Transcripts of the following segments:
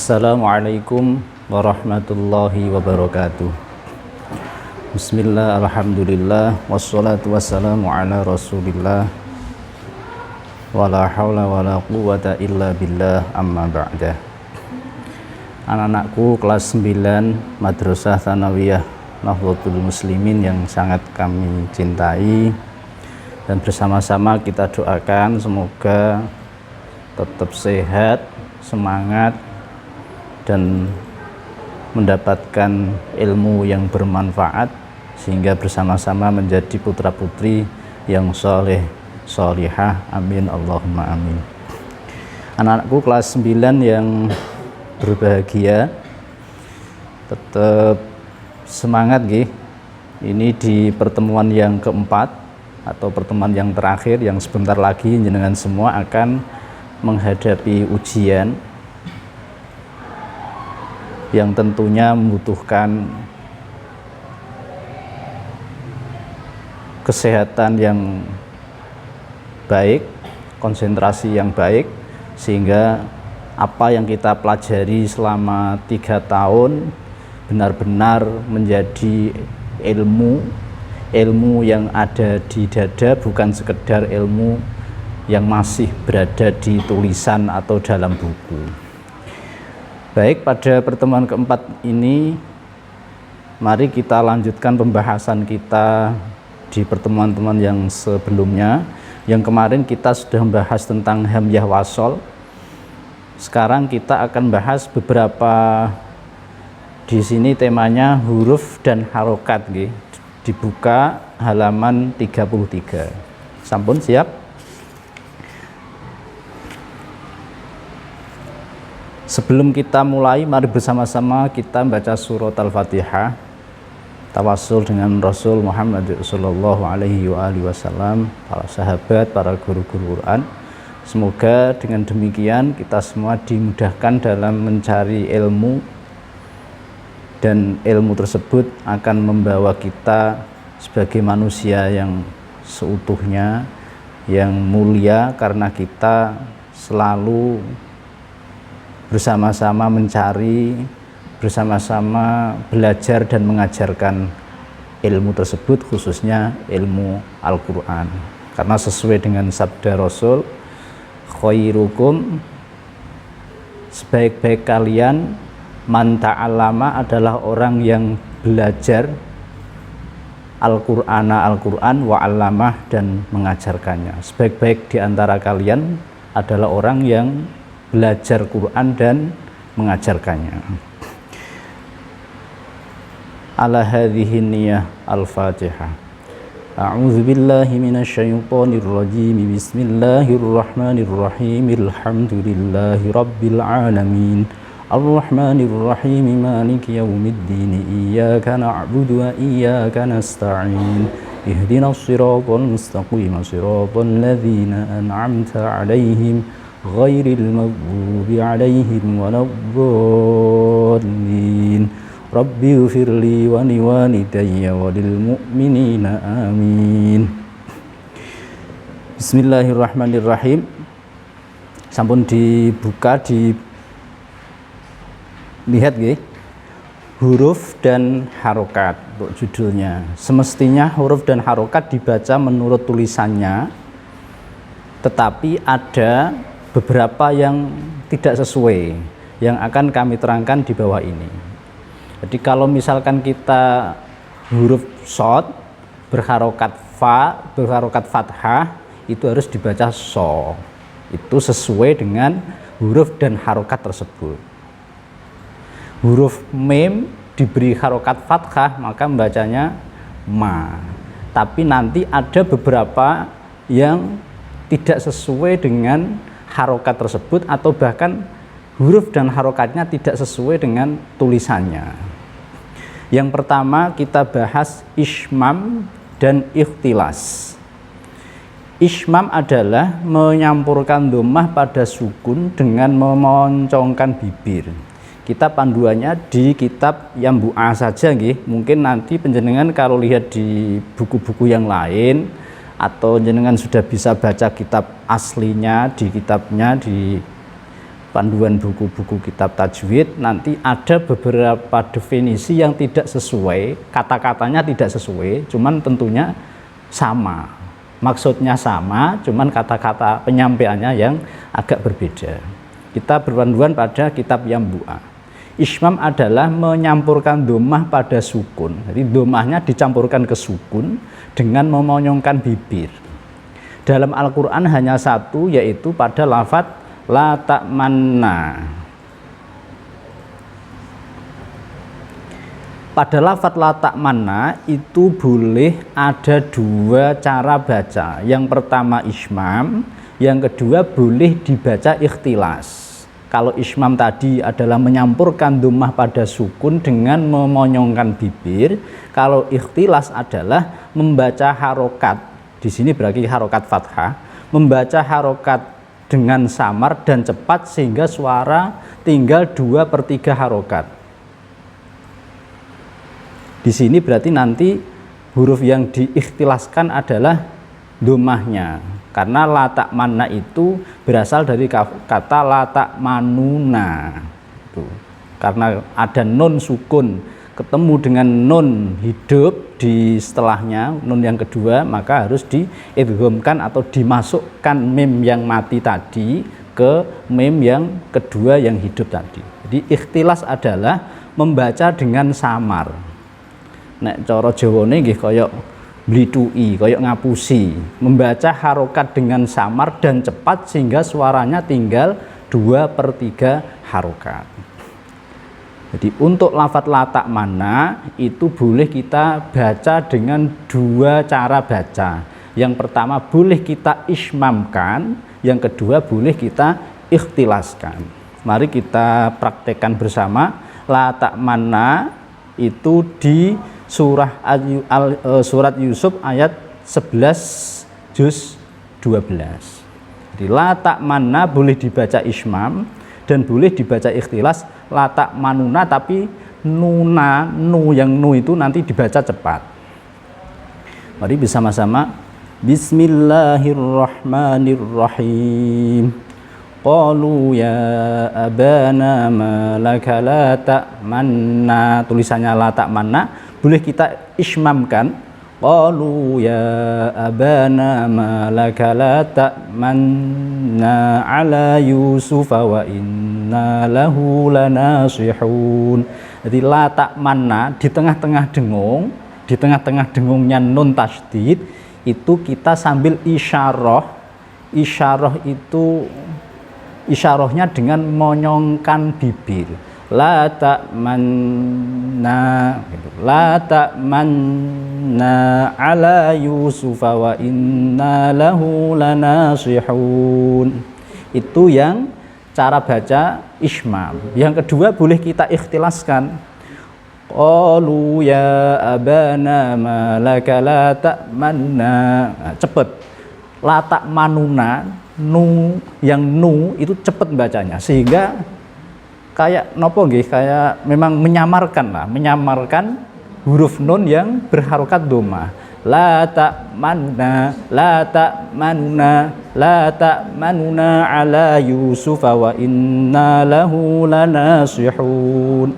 Assalamualaikum warahmatullahi wabarakatuh. Bismillah, alhamdulillah, wassalatu wassalamu ala rasulillah, wala hawla wala quwwata illa billah, amma ba'dah. Anak-anakku kelas 9 Madrasah Tsanawiyah Nahdlatul Muslimin yang sangat kami cintai, dan bersama-sama kita doakan semoga tetap sehat, semangat, dan mendapatkan ilmu yang bermanfaat sehingga bersama-sama menjadi putra-putri yang soleh solihah, amin Allahumma amin. Anak-anakku kelas 9 yang berbahagia, tetap semangat nggih. Ini di pertemuan yang keempat atau pertemuan yang terakhir yang sebentar lagi jenengan semua akan menghadapi ujian yang tentunya membutuhkan kesehatan yang baik, konsentrasi yang baik, sehingga apa yang kita pelajari selama 3 tahun benar-benar menjadi ilmu yang ada di dada, bukan sekedar ilmu yang masih berada di tulisan atau dalam buku. Baik, pada pertemuan keempat ini mari kita lanjutkan pembahasan kita di pertemuan-pertemuan yang sebelumnya. Yang kemarin kita sudah membahas tentang hamzah wasol. Sekarang kita akan bahas beberapa, di sini temanya huruf dan harokat nggih. Dibuka halaman 33. Sampun siap? Sebelum kita mulai, mari bersama-sama kita baca surat Al-Fatihah, tawassul dengan Rasul Muhammad sallallahu alaihi wasallam, para sahabat, para guru-guru Quran. Semoga dengan demikian kita semua dimudahkan dalam mencari ilmu, dan ilmu tersebut akan membawa kita sebagai manusia yang seutuhnya, yang mulia, karena kita selalu bersama-sama mencari, bersama-sama belajar dan mengajarkan ilmu tersebut, khususnya ilmu Al-Quran. Karena sesuai dengan sabda Rasul, khairukum, sebaik-baik kalian, man ta'allama, adalah orang yang belajar Al-Quran wa 'allamah, dan mengajarkannya. Sebaik-baik di antara kalian adalah orang yang belajar Quran dan mengajarkannya. Ala hadhihi niyyah al-Fatihah. A'udzu billahi minasyaitonir rajim. Bismillahirrahmanirrahim. Alhamdulillahi rabbil alamin. Arrahmanir rahim. Maliki yaumiddin. Iyyaka na'budu wa iyyaka nasta'in. Ihdinas siratal mustaqim. Siratal ladzina an'amta 'alaihim ghairil maghdubi 'alaihim waladdallin. Rabbi ighfirli wa liwalidayya wa lil mu'minina amin. Bismillahirrahmanirrahim. Sampun dibuka, dilihat nggih, huruf dan harokat untuk judulnya. Semestinya huruf dan harokat dibaca menurut tulisannya, tetapi ada beberapa yang tidak sesuai, yang akan kami terangkan di bawah ini. Jadi kalau misalkan kita huruf shad berharokat fa, berharokat fathah, itu harus dibaca so. Itu sesuai dengan huruf dan harokat tersebut. Huruf mim diberi harokat fathah, maka membacanya ma. Tapi nanti ada beberapa yang tidak sesuai dengan harokat tersebut, atau bahkan huruf dan harokatnya tidak sesuai dengan tulisannya. Yang pertama kita bahas ismam dan ikhtilas. Ismam adalah menyampurkan dhammah pada sukun dengan memoncongkan bibir. Kita panduannya di kitab Yambu'a saja nggih. Mungkin nanti penjenengan kalau lihat di buku-buku yang lain, atau jenengan sudah bisa baca kitab aslinya, di kitabnya di panduan buku-buku kitab tajwid, nanti ada beberapa definisi yang tidak sesuai, kata-katanya tidak sesuai, cuman tentunya sama, maksudnya sama, cuman kata-kata penyampaiannya yang agak berbeda. Kita berpanduan pada kitab Yambu'a. Ishmam adalah menyampurkan domah pada sukun, jadi domahnya dicampurkan ke sukun dengan memonyongkan bibir. Dalam Al-Quran hanya satu, yaitu pada lafadz la ta'manna. Pada lafadz la ta'manna itu boleh ada dua cara baca. Yang pertama ismam, yang kedua boleh dibaca ikhtilas. Kalau ismam tadi adalah menyampurkan dhammah pada sukun dengan memonyongkan bibir. Kalau ikhtilas adalah membaca harokat. Di sini berarti harokat fathah, membaca harokat dengan samar dan cepat sehingga suara tinggal 2/3 harokat. Di sini berarti nanti huruf yang diikhtilaskan adalah dhammahnya, karena la ta'manna itu berasal dari kata la ta'manuna. Karena ada nun sukun ketemu dengan nun hidup di setelahnya, nun yang kedua, maka harus diidghamkan atau dimasukkan mim yang mati tadi ke mim yang kedua yang hidup tadi. Jadi ikhtilas adalah membaca dengan samar. Nek cara Jawane nggih kaya blitui, kaya ngapusi, membaca harokat dengan samar dan cepat sehingga suaranya tinggal 2/3 harokat. Jadi untuk lafadz la ta'manna itu boleh kita baca dengan dua cara baca. Yang pertama boleh kita ismamkan, yang kedua boleh kita ikhtilaskan. Mari kita praktekkan bersama. La ta'manna itu di surat Yusuf ayat 11 juz 12. Jadi la ta'manna boleh dibaca ismam dan boleh dibaca ikhtilas. La ta'manuna, tapi nuna, nu yang nu itu nanti dibaca cepat. Mari bersama-sama. Bismillahirrahmanirrahim. Qalu ya abana ma laka la ta'manna. Tulisannya la ta'manna boleh kita ismamkan. Qalu ya abana ma laka la ta'manna ala Yusuf wa inna lahu lanasihun. Jadi la ta'manna di tengah-tengah dengung, di tengah-tengah dengungnya nun tasydid itu kita sambil isyarah. Isyarah itu isyarahnya dengan monyongkan bibir. La ta'manna, la ta'manna ala Yusuf wa inna lahu lanasihun. Itu yang cara baca ismam. Yang kedua boleh kita ikhtilaskan. Qalu ya abana ma laka la ta'manna. Cepet. La ta'manuna, nu yang nu itu cepet bacanya sehingga kayak nopo nggih, kayak memang menyamarkan lah, menyamarkan huruf nun yang berharokat dhammah. La ta'manna, la ta'manuna, la ta'manuna ala Yusuf wa inna lahu lanasihun.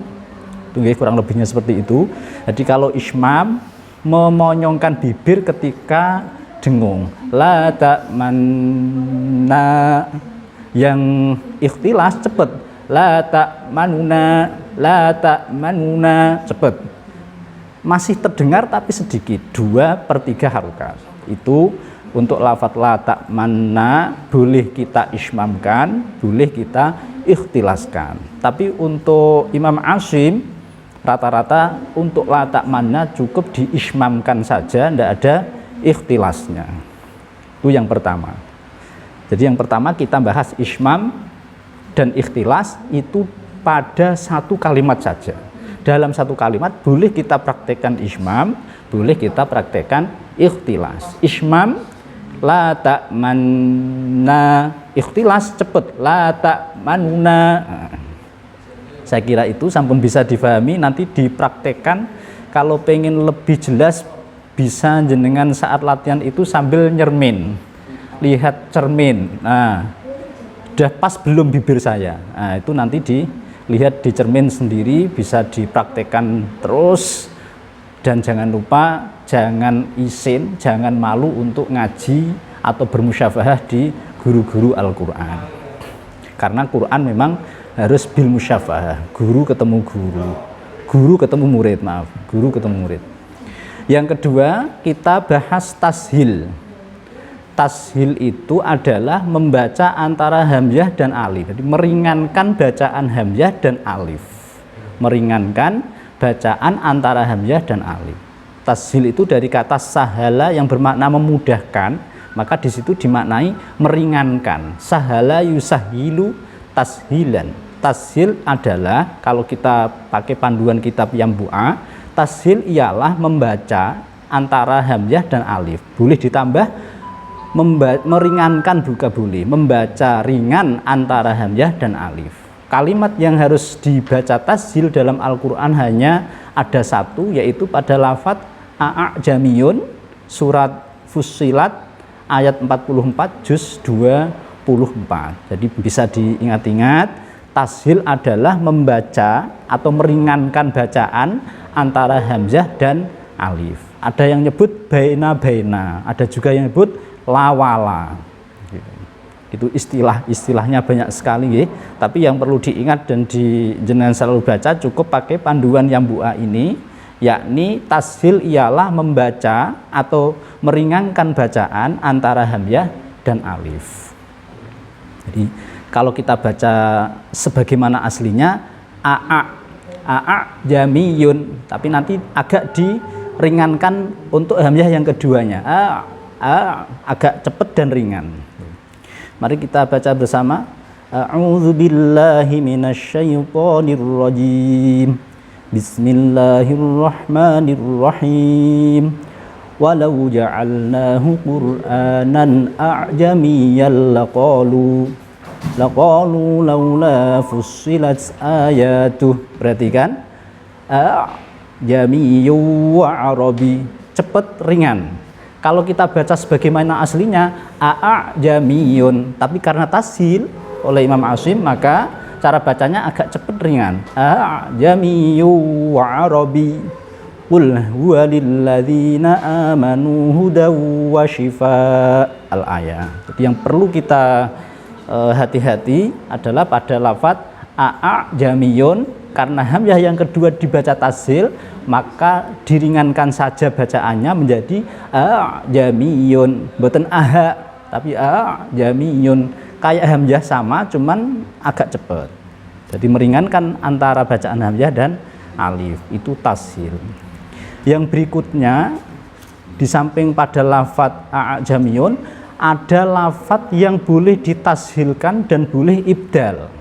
Itu nggih kurang lebihnya seperti itu. Jadi kalau ismam memonyongkan bibir ketika dengung. La ta'manna, yang ikhtilas cepet. La ta'manuna, la ta'manuna, cepet. Masih terdengar tapi sedikit, 2/3 harokat. Itu untuk lafadz la ta'manna boleh kita ismamkan, boleh kita ikhtilaskan. Tapi untuk Imam Asim rata-rata untuk la ta'manna cukup diismamkan saja, tidak ada ikhtilasnya. Itu yang pertama. Jadi yang pertama kita bahas ismam dan ikhtilas itu pada satu kalimat saja. Dalam satu kalimat boleh kita praktekkan ismam, boleh kita praktekkan ikhtilas. Ismam la ta'manna, ikhtilas cepet la ta'manuna. Saya kira itu sampun bisa difahami. Nanti dipraktekkan kalau pengen lebih jelas bisa jenengan saat latihan itu sambil nyermin, lihat cermin. Nah, sudah pas belum bibir saya. Nah, itu nanti dilihat di cermin sendiri, bisa dipraktekkan terus. Dan jangan lupa, jangan isin, jangan malu untuk ngaji atau bermusyafahah di guru-guru Al-Quran. Karena Quran memang harus bil musyafahah, guru ketemu guru, guru ketemu murid, guru ketemu murid. Yang kedua, kita bahas tashil. Tashil itu adalah membaca antara hamzah dan alif. Jadi meringankan bacaan hamzah dan alif. Meringankan bacaan antara hamzah dan alif. Tashil itu dari kata sahala yang bermakna memudahkan, maka di situ dimaknai meringankan. Sahala yusahilu tashilan. Tashil adalah, kalau kita pakai panduan kitab Yambu'a, tashil ialah membaca antara hamzah dan alif. Boleh ditambah meringankan juga boleh, membaca ringan antara hamzah dan alif. Kalimat yang harus dibaca tashil dalam Al-Quran hanya ada satu, yaitu pada lafadz a'jamiyun, surat Fussilat ayat 44 juz 24. Jadi bisa diingat-ingat, tashil adalah membaca atau meringankan bacaan antara hamzah dan alif. Ada yang nyebut baina, ada juga yang nyebut lawala. Itu istilahnya banyak sekali, tapi yang perlu diingat dan jenengan selalu baca, cukup pakai panduan Yambu'a ini, yakni tashil ialah membaca atau meringankan bacaan antara hamzah dan alif. Jadi kalau kita baca sebagaimana aslinya jamiyun, tapi nanti agak diringankan untuk hamzah yang keduanya, agak cepat dan ringan. Mari kita baca bersama. A'udzu billahi minasyaitonir rajim. Bismillahirrahmanirrahim. Walau ja'alnahu Qur'anan a'jamiyyan laqalu laula fussilat ayatuh. Perhatikan, a'jamiyyu wa arabi, cepat ringan. Kalau kita baca sebagaimana aslinya a'jamiyun, tapi karena tashil oleh Imam Asim, maka cara bacanya agak cepat ringan. A'jamiyyu wa arabi. Qul huwa lilladzina amanu hudaw wa shifaa. Al-ayat. Jadi yang perlu kita hati-hati adalah pada lafadz a'jamiyun, karena hamzah yang kedua dibaca tashil, maka diringankan saja bacaannya menjadi a'jamiyun, bukan aha, tapi a'jamiyun. Kayak hamzah sama, cuman agak cepat. Jadi meringankan antara bacaan hamzah dan alif, itu tashil. Yang berikutnya, di samping pada lafadz a'jamiyun, ada lafadz yang boleh ditashilkan dan boleh ibdal.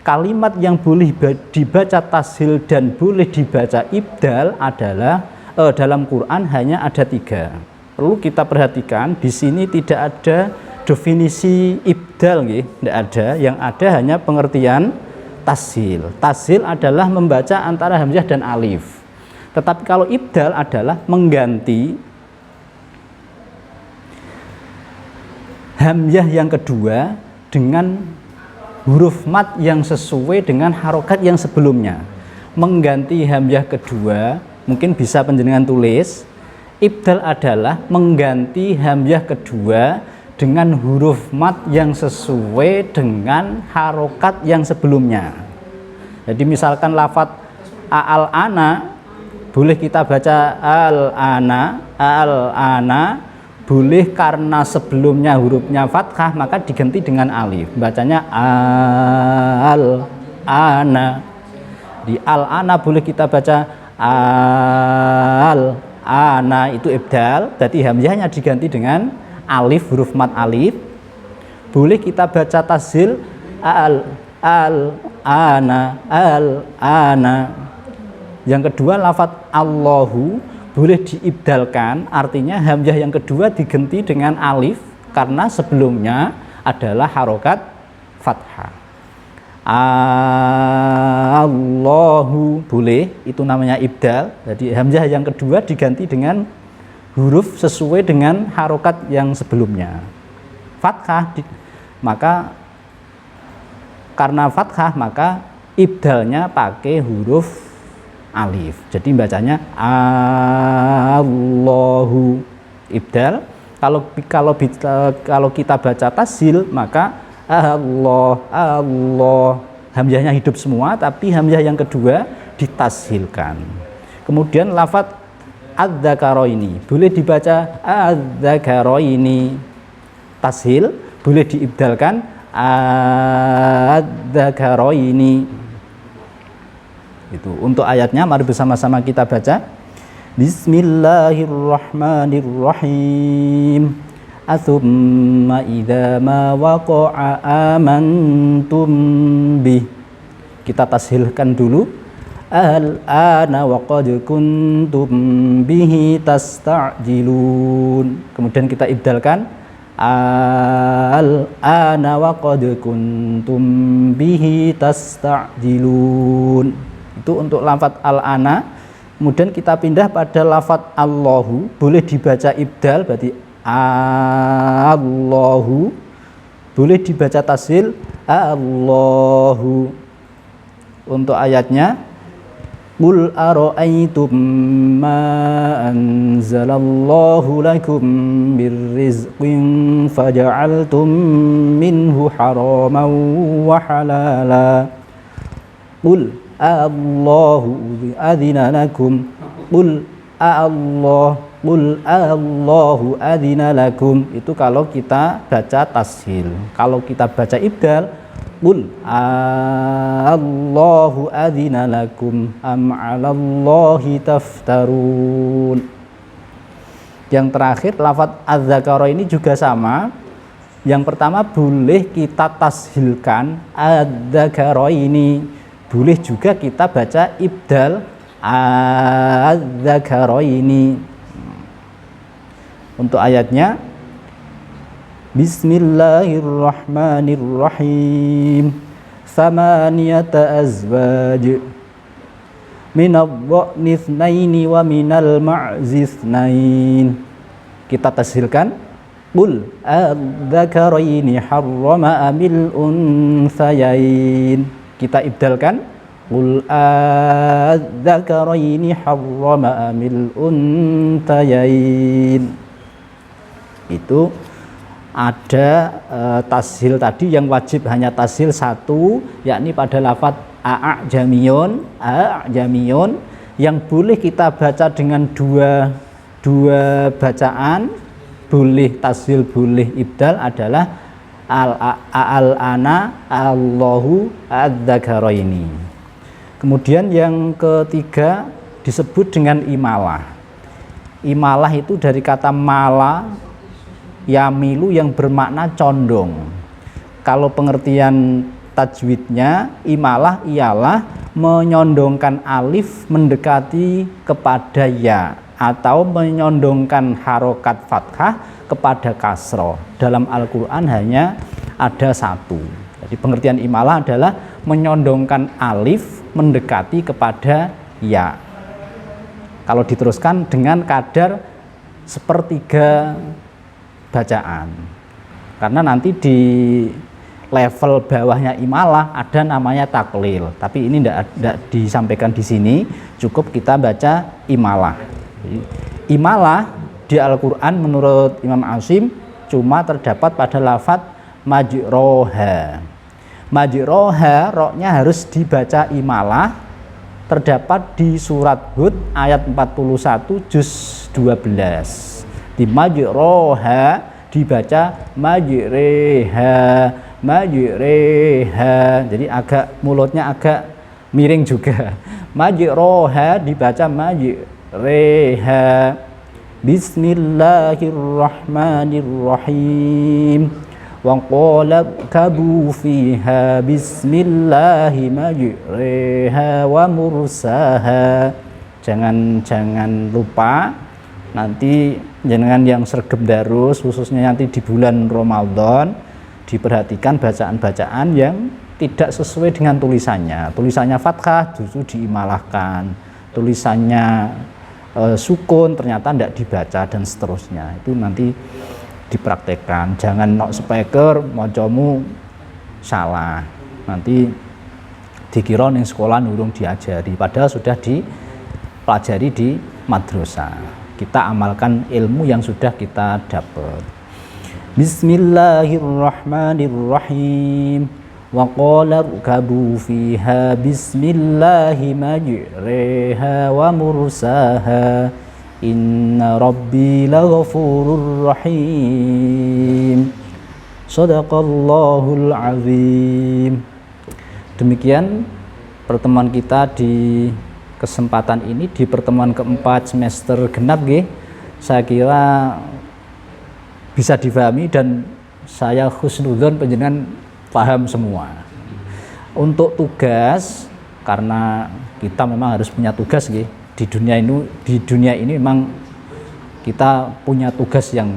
Kalimat yang boleh dibaca tashil dan boleh dibaca ibdal adalah dalam Quran hanya ada 3. Perlu kita perhatikan, di sini tidak ada definisi ibdal, tidak ada. Yang ada hanya pengertian tashil. Tashil adalah membaca antara hamzah dan alif. Tetapi kalau ibdal adalah mengganti hamzah yang kedua dengan huruf mat yang sesuai dengan harokat yang sebelumnya. Mengganti hamzah kedua, mungkin bisa penjenengan tulis, ibdal adalah mengganti hamzah kedua dengan huruf mat yang sesuai dengan harokat yang sebelumnya. Jadi misalkan lafadz al-ana, boleh kita baca al-ana, boleh karena sebelumnya hurufnya fathah, maka diganti dengan alif, bacanya al-ana. Di al-ana boleh kita baca al-ana, itu ibdal, jadi hamzahnya diganti dengan alif, huruf mat alif. Boleh kita baca tashil al-ana. Yang kedua, lafadz Allahu boleh diibdalkan, artinya hamzah yang kedua diganti dengan alif karena sebelumnya adalah harokat fathah. Allahu boleh, itu namanya ibdal. Jadi hamzah yang kedua diganti dengan huruf sesuai dengan harokat yang sebelumnya, fathah, maka karena fathah maka ibdalnya pakai huruf alif. Jadi bacanya Allahu ibdal. Kalau kita baca tashil maka Allah Allah, hamzahnya hidup semua tapi hamzah yang kedua ditashilkan. Kemudian lafadz adz-dzakaraini boleh dibaca adz-dzakaraini tashil, boleh diibdalkan adz-dzakaraini. Itu untuk ayatnya, mari bersama-sama kita baca. Bismillahirrahmanirrahim. Atsumma idza ma waqa'a amantum bih. Kita tashilkan dulu. Al-ana wa qad kuntum bihi tasta'jilun. Kemudian kita ibdalkan al-ana wa qad kuntum bihi tasta'jilun. Itu untuk lafadz al-ana. Kemudian kita pindah pada lafadz Allahu, boleh dibaca ibdal berarti Allahu, boleh dibaca tashil Allahu. Untuk ayatnya, qul ara'aytum ma anzalallahu lakum birrizqin faja'altum minhu haraman wa halala. Qul Allahu adzina lakum, qul Allahu adzina lakum. Itu kalau kita baca tashil. Kalau kita baca ibdal, qul Allahu adzina lakum am 'alallahi taftarun. Yang terakhir lafadz adz-dzakara ini juga sama. Yang pertama boleh kita tashilkan adz-dzakara ini, boleh juga kita baca ibdal adz-dzakaraini. Untuk ayatnya, Bismillahirrahmanirrahim. Thamaniyata azwaj minadh-dha'ni itsnaini wa minal ma'zi itsnain. Kita tashilkan qul adz-dzakaraini harrama amil unthayain. Kita ibdalkan qul adz-dzakaraini harrama amil unthayain. Itu ada tashil tadi yang wajib hanya tashil satu, yakni pada lafadz a'jamiyun yang boleh kita baca dengan dua bacaan, boleh tashil boleh ibdal adalah al-ana Allahu adz-dzakaraini. Kemudian yang ketiga disebut dengan imalah. Imalah itu dari kata mala yamilu yang bermakna condong. Kalau pengertian tajwidnya, imalah ialah menyondongkan alif mendekati kepada ya atau menyondongkan harokat fathah kepada kasroh. Dalam Al-Quran hanya ada satu. Jadi pengertian imalah adalah menyondongkan alif mendekati kepada ya. Kalau diteruskan dengan kadar sepertiga bacaan. Karena nanti di level bawahnya imalah ada namanya taklil. Tapi ini tidak disampaikan di sini. Cukup kita baca imalah. Jadi, imalah di Al-Quran menurut Imam Asim cuma terdapat pada lafadz majroha. Majroha, roknya harus dibaca imalah, terdapat di surat Hud ayat 41 juz 12. Di majroha dibaca majreha, majreha. Jadi agak mulutnya agak miring juga. Majroha dibaca majreha. Bismillahirrahmanirrahim. Wa qala kabu fiha bismillahi majriha wa mursaha. Jangan lupa nanti jenengan yang sregep darus khususnya nanti di bulan Ramadan diperhatikan bacaan-bacaan yang tidak sesuai dengan tulisannya. Tulisannya fathah justru diimalahkan. Tulisannya sukun ternyata tidak dibaca dan seterusnya. Itu nanti dipraktekkan. Jangan nok speaker mocomu salah. nanti dikira ning sekolah nurung diajari, padahal sudah dipelajari di madrasah. Kita amalkan ilmu yang sudah kita dapat. Bismillahirrahmanirrahim. Wa qala rkabu fiha bismillahi majriha wa mursaha. Inna rabbi laghafurur rahim. Shadaqallahul azim. Demikian pertemuan kita di kesempatan ini, di pertemuan keempat semester genap nggih. Saya kira bisa difahami dan saya husnudzon panjenengan paham semua. Untuk tugas, karena kita memang harus punya tugas nggih. Di dunia ini memang kita punya tugas yang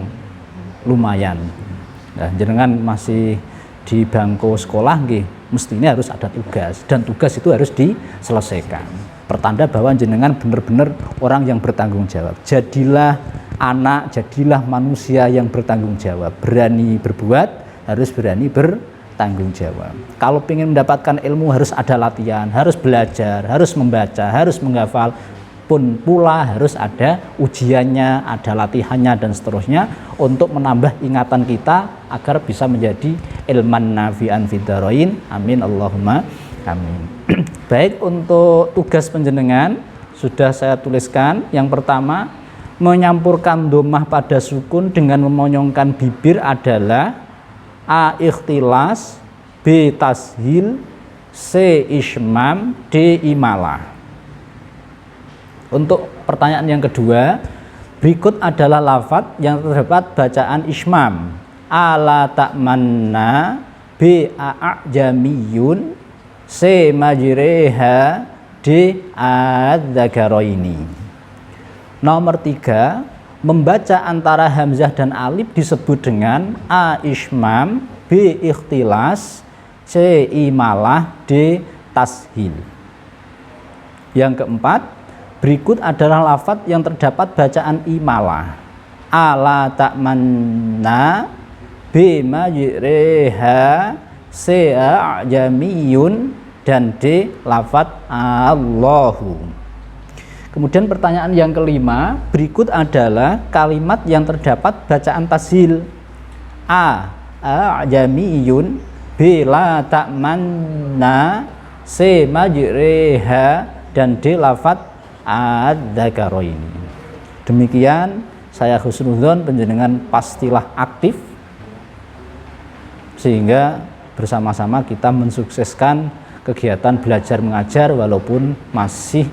lumayan. Nah, jenengan masih di bangku sekolah nggih, mestinya harus ada tugas, dan tugas itu harus diselesaikan. Pertanda bahwa jenengan benar-benar orang yang bertanggung jawab. Jadilah anak, jadilah manusia yang bertanggung jawab. Berani berbuat, harus berani bertanggung jawab. Kalau ingin mendapatkan ilmu harus ada latihan, harus belajar, harus membaca, harus menghafal, pun pula harus ada ujiannya, ada latihannya dan seterusnya untuk menambah ingatan kita agar bisa menjadi ilman nafi'an fid dharain. Amin Allahumma amin. Baik, untuk tugas panjenengan sudah saya tuliskan. Yang pertama, menyampurkan dhammah pada sukun dengan memonyongkan bibir adalah A. Ikhtilas, B. Tashil, C. Ishmam, D. Imalah. Untuk pertanyaan yang kedua, berikut adalah lafadz yang terdapat bacaan ismam. A. La ta'manna, B. A'jamiyun, C. Majriha, D. Adz-dzakaraini. Nomor 3, membaca antara hamzah dan alif disebut dengan A. Ismam, B. Ikhtilas, C. Imalah, D. Tashil. Yang keempat, berikut adalah lafadz yang terdapat bacaan imalah. A. La ta'manna, B. Majriha, C. A'jamiyun, dan D. lafadz Allahu. Kemudian pertanyaan yang kelima, berikut adalah kalimat yang terdapat bacaan tashil. A. A'jamiyun, B. La ta'manna, C. Majriha, dan D. lafadz Adz-dzakaraini. Demikian, saya husnudzon panjenengan pastilah aktif sehingga bersama-sama kita mensukseskan kegiatan belajar mengajar walaupun masih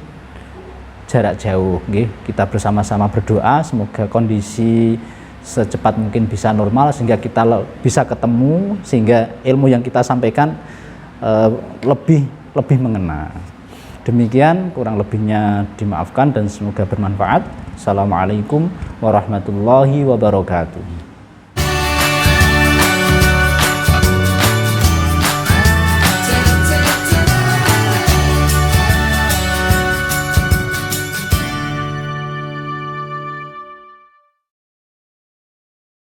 jarak jauh. Kita bersama-sama berdoa semoga kondisi secepat mungkin bisa normal sehingga kita bisa ketemu, sehingga ilmu yang kita sampaikan lebih mengena. Demikian, kurang lebihnya dimaafkan dan semoga bermanfaat. Assalamualaikum warahmatullahi wabarakatuh.